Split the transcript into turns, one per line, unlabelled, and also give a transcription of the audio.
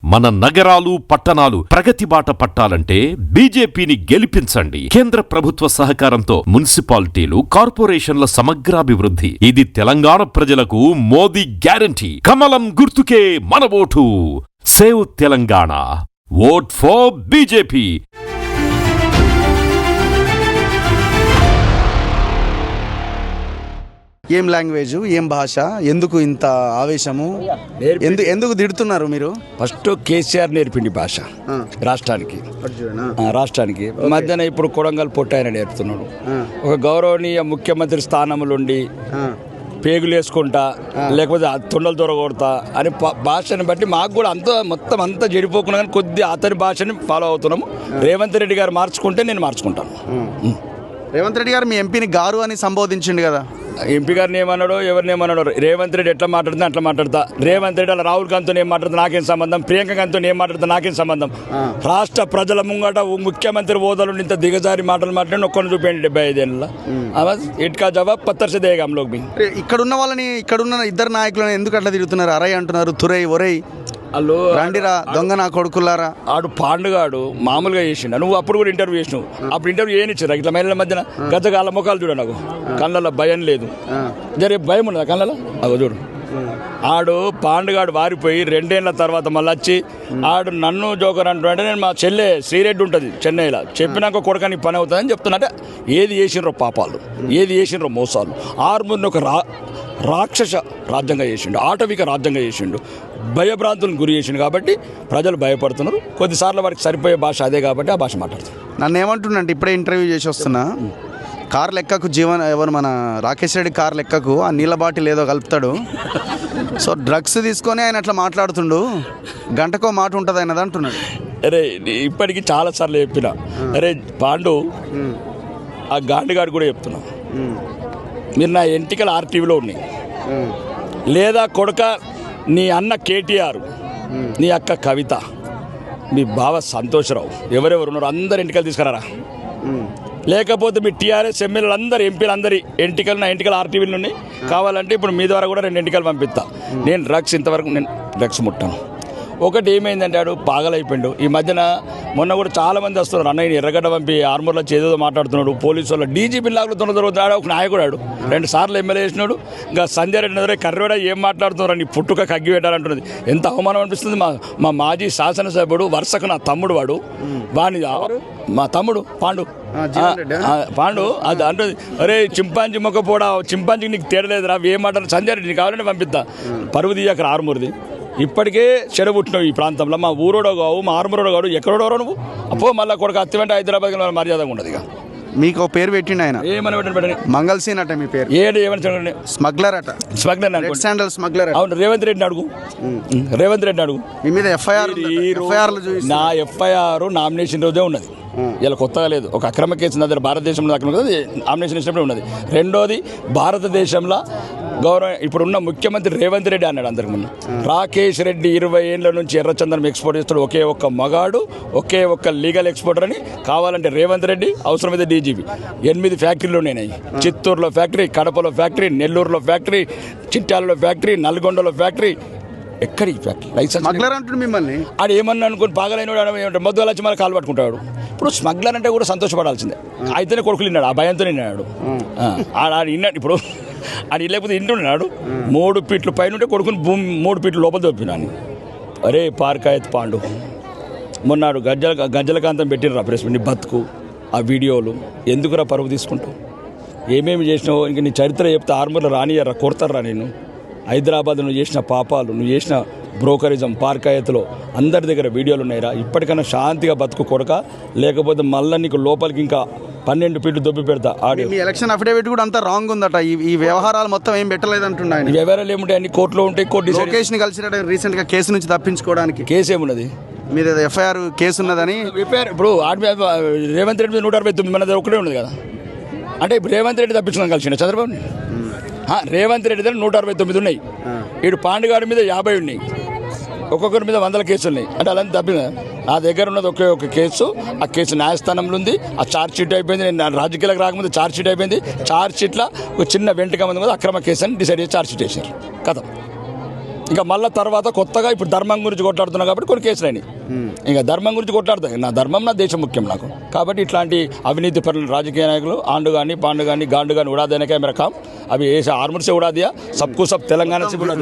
మన నగరాలు పట్టణాలు ప్రగతి బాట పట్టాలంటే బీజేపీని గెలిపించండి. కేంద్ర ప్రభుత్వ సహకారంతో మున్సిపాలిటీలు, కార్పొరేషన్ల సమగ్రాభివృద్ధి. ఇది తెలంగాణ ప్రజలకు మోదీ గ్యారంటీ. కమలం గుర్తుకే మన vote. Save Telangana. Vote for BJP.
ఏం లాంగ్వేజ్, ఏం భాష, ఎందుకు ఇంత ఆవేశము, ఎందుకు తిడుతున్నారు మీరు?
ఫస్ట్ కేసీఆర్ నేర్పిండి భాష రాష్ట్రానికి మధ్యన ఇప్పుడు కొడంగల్ పొట్టాయన నేర్పుతున్నాడు. ఒక గౌరవనీయ ముఖ్యమంత్రి స్థానంలో ఉండి పేగులు వేసుకుంటా లేకపోతే తొండలు దొరకొడతా అని భాషని బట్టి మాకు కూడా మొత్తం అంతా చెడిపోకుండా కానీ కొద్ది అతని భాషని ఫాలో అవుతున్నాము. రేవంత్ రెడ్డి గారు మార్చుకుంటే నేను మార్చుకుంటాను.
రేవంత్ రెడ్డి గారు మీ ఎంపీని గారు అని సంబోధించిండు కదా.
ఎంపీ గారిని ఏమన్నాడో ఎవరిని ఏమన్నాడో రేవంత్ రెడ్డి ఎట్లా మాట్లాడుతున్నా అట్లా మాట్లాడతా. రేవంత్ రెడ్డి అలా రాహుల్ గాంధీతో ఏం మాట్లాడుతా నాకేం సంబంధం, ప్రియాంక గాంధీతో ఏం మాట్లాడుతా నాకేం సంబంధం. రాష్ట్ర ప్రజల ముంగట ముఖ్యమంత్రి హోదాలో ఇంత దిగజారి మాటలు మాట్లాడి ఒక్కరిని చూపేయండి 75 ఏళ్ళ ఇటుకా జవాబ్ పత్తర్ సే దేగా హమ్ లోగ్ భీ.
ఇక్కడున్న వాళ్ళని, ఇక్కడున్న ఇద్దరు నాయకులను ఎందుకు అట్లా తిరుగుతున్నారు? అరై అంటున్నారు, తురై ఒరై, వాళ్ళు రండిరా దొంగ నా కొడుకులారా.
ఆడు పాండుగాడు మామూలుగా చేసిండు. నువ్వు అప్పుడు కూడా ఇంటర్వ్యూ చేసినావు. అప్పుడు ఇంటర్వ్యూ ఏనిచ్చారు ఇట్లా మహిళల మధ్యన గజగాల ముఖాలు చూడ, నాకు కళ్ళల్లో భయం లేదు. జరే భయం ఉన్నదా కళ్ళలో? అగో చూడు. ఆడు పాండుగాడు వారిపోయి 2 ఏళ్ల తర్వాత మళ్ళీ వచ్చి ఆడు నన్ను జోకర్ అంటుంటే నేను మా చెల్లె శ్రీరెడ్డి ఉంటుంది చెన్నైలో చెప్పినాక కొడుకని పని అవుతుందని చెప్తున్నా. అంటే ఏది చేసినరో పాపాలు, ఏది చేసినరో మోసాలు. ఆర్మూర్ని ఒక రాక్షస రాజ్యంగా చేసిండు, ఆటవిక రాజ్యంగా చేసిండు, భయభ్రాంతులను గురి చేసిండు. కాబట్టి ప్రజలు భయపడుతున్నారు. కొద్దిసార్లు వారికి సరిపోయే భాష అదే కాబట్టి ఆ భాష మాట్లాడుతున్నారు.
నన్ను ఏమంటుండంటే ఇప్పుడే ఇంటర్వ్యూ చేసి వస్తున్నా, కార్ లెక్కకు ఎవరు మన రాకేష్ రెడ్డి కార్ లెక్కకు ఆ నీళ్ళ బాటిల్ ఏదో కలుపుతాడు. సో డ్రగ్స్ తీసుకొని ఆయన అట్లా మాట్లాడుతుండు, గంటకో మాట ఉంటుంది ఆయనది అంటున్నాడు.
అరే ఇప్పటికీ చాలాసార్లు చెప్పిన, అరే పాండు ఆ గాండిగాడు కూడా చెప్తున్నా, మీరు నా ఎంటికలు ఆర్టీవీలో ఉన్నాయి లేదా కొడుక నీ అన్న కేటీఆర్, నీ అక్క కవిత, మీ బావ సంతోషరావు, ఎవరెవరు ఉన్నారు అందరు ఎంటికలు తీసుకురారా. లేకపోతే మీ టీఆర్ఎస్ ఎమ్మెల్యేలు అందరు ఎంపీలు అందరి ఎంటికలు నా ఎంటికలు ఆర్టీవీలు ఉన్నాయి. కావాలంటే ఇప్పుడు మీ ద్వారా కూడా 2 ఎంటికలు పంపిస్తా. నేను డ్రగ్స్ ఇంతవరకు నేను డ్రగ్స్ ముట్టాను. ఒకటి ఏమైందంటే ఆడు పాగలైపోయాడు. ఈ మధ్యన మొన్న కూడా చాలామంది వస్తున్నారు, అన్నయ్య ఎర్రగడ్డ పంపి ఆర్మూర్లో చేదో మాట్లాడుతున్నాడు, పోలీసు వాళ్ళు డీజీపీ లాగా దొరుకుతున్నాడు. ఒక నాయకుడు ఆడు 2 సార్లు ఎమ్మెల్యే చేసినాడు. ఇంకా సంజయ్ రెడ్డి దగ్గర కర్రవేడ ఏం మాట్లాడుతున్నారు అని పుట్టుక కగ్గి పెట్టాలంటున్నది. ఎంత అవమానం అనిపిస్తుంది. మా మాజీ శాసనసభ్యుడు వరుసకు నా తమ్ముడు, వాడు వాడిని మా తమ్ముడు పాండు అది అంటుంది, అరే చింపాంజీ మొక్క పోడా, చింపాంజీకి నీకు తేడలేదురా, ఏం మాట్లాడు సంజయ్ రెడ్డి నీకు కావాలంటే పంపిస్తా. పరువు తీయక ఆర్మూర్ది ఇప్పటికే చెడబుట్టినావు ఈ ప్రాంతంలో. మా ఊరోడో కావు, మా ఆర్మూరోడో కాదు, ఎక్కడోడో నువ్వు అప్పో మళ్ళీ కొడుకు అత్తివంటే హైదరాబాద్ మర్యాదగా ఉండదు. ఇక
మీకు పేరు పెట్టిండు ఆయన,
ఏమని పెట్టండి
మంగళసీన్ అట మీ పేరు.
ఏమని
స్మగ్లర్ అట, స్మగ్లర్.
అవును, రేవంత్ రెడ్డిని అడుగు, రేవంత్ రెడ్డిని అడుగు.
మీ మీద ఎఫ్ఐఆర్,
నా ఎఫ్ఐఆర్ నామినేషన్ రోజే ఉన్నది, ఇలా కొత్తగా లేదు. ఒక అక్రమ కేసు నా దగ్గర భారతదేశంలో నామినేషన్ ఇచ్చినప్పుడు ఉన్నది. రెండోది భారతదేశంలో ఇప్పుడున్న ముఖ్యమంత్రి రేవంత్ రెడ్డి అన్నాడు అందరికి ముందు, రాకేష్ రెడ్డి 20 ఏళ్ళ నుంచి ఎర్రచందనం ఎక్స్పోర్ట్ చేస్తాడు, ఒకే ఒక్క మగాడు, ఒకే ఒక్క లీగల్ ఎక్స్పోర్టర్ అని. కావాలంటే రేవంత్ రెడ్డి, అవసరమైతే డీజీపీ. 8 ఫ్యాక్టరీలు ఉన్నాయి. చిత్తూరులో ఫ్యాక్టరీ, కడపలో ఫ్యాక్టరీ, నెల్లూరులో ఫ్యాక్టరీ, చిట్యాలలో ఫ్యాక్టరీ, నల్గొండలో ఫ్యాక్టరీ. ఎక్కడికి ఫ్యాక్టరీ లైసెన్స్
అంటుంది మిమ్మల్ని.
ఆడు ఏమన్నా అనుకుని పాగలైన మొద్దు వచ్చి మళ్ళీ కాలు పట్టుకుంటాడు. ఇప్పుడు స్మగ్లర్ అంటే కూడా సంతోషపడాల్సిందే. అయితేనే కొడుకులు విన్నాడు, ఆ భయంతో విన్నాడు. విన్నాడు ఇప్పుడు అని లేకపోతే ఇంటున్నాడు. 3 ఫీట్లు పైన ఉంటే కొడుకుని భూమి 3 ఫీట్లు లోపల దొప్పినాను. అరే పార్కాయత్ పాండు మొన్నాడు గజ్జలకాంతం పెట్టినరా ప్రెస్ నీ బతుకు ఆ వీడియోలు ఎందుకురా పరువు తీసుకుంటావు? ఏమేమి చేసినావు ఇంక నీ చరిత్ర చెప్తే ఆర్మూర్లో రానియర్రా, కొడతారా నేను. హైదరాబాద్ నువ్వు చేసిన పాపాలు, నువ్వు చేసిన బ్రోకరిజం, పార్కాయత్లో అందరి దగ్గర వీడియోలు ఉన్నాయిరా. ఇప్పటికైనా శాంతిగా బతుకు కొడక, లేకపోతే మళ్ళీ నీకు లోపలికి ఇంకా 12 ఫీట్లు దొబ్బి పెడతా.
మీ ఎలక్షన్ అఫిడవిట్ కూడా అంతా రాంగ్ ఉందట. ఈ వ్యవహారాలు మొత్తం ఏం పెట్టలేదు అంటున్నాయి.
ఈ వ్యవహారాలు ఏముంటాయి, అన్ని కోర్టులో ఉంటాయి. కోర్టు
లోకేష్ని కలిసి రీసెంట్ గా కేసు నుంచి తప్పించుకోవడానికి.
కేసు ఏమున్నది?
మీద ఎఫ్ఐఆర్ కేసు ఉన్నదని.
ఇప్పుడు రేవంత్ రెడ్డి 169 మన దగ్గర ఒకటే ఉన్నది కదా. అంటే ఇప్పుడు రేవంత్ రెడ్డి తప్పించుకోవడం కలిసి చంద్రబాబు. రేవంత్ రెడ్డి దగ్గర 169 ఉన్నాయి. ఇటు పాండుగాడి మీద 50 ఉన్నాయి. ఒక్కొక్కరి మీద 100 కేసులు ఉన్నాయి. అంటే అలాంటి తప్పిన నా దగ్గర ఉన్నది ఒకే ఒక కేసు. ఆ కేసు న్యాయస్థానంలో ఉంది. ఆ ఛార్జ్ షీట్ అయిపోయింది. నేను రాజకీయాలకు రాకముందు ఛార్జ్ షీట్ అయిపోయింది. ఛార్జ్ షీట్లో ఒక చిన్న వెంటక మంది మీద అక్రమ కేసు అని డిసైడ్ చేసి ఛార్జ్ షీట్ వేశారు. కథ ఇంకా మళ్ళీ తర్వాత కొత్తగా ఇప్పుడు ధర్మం గురించి కొట్లాడుతున్నా కాబట్టి కొన్ని కేసులు అయినాయి. ఇంకా ధర్మం గురించి కొట్లాడుతాయి. నా ధర్మం నా దేశం ముఖ్యం నాకు. కాబట్టి ఇట్లాంటి అవినీతి పరులు రాజకీయ నాయకులు ఆండు కానీ పాండు కానీ గాండు కానీ ఉడా దేనే కా మేరా కామ్ అవి ఏ ఆర్మూర్ से उड़ा दिया सबको सब तेलंगाना से उड़ा दिया.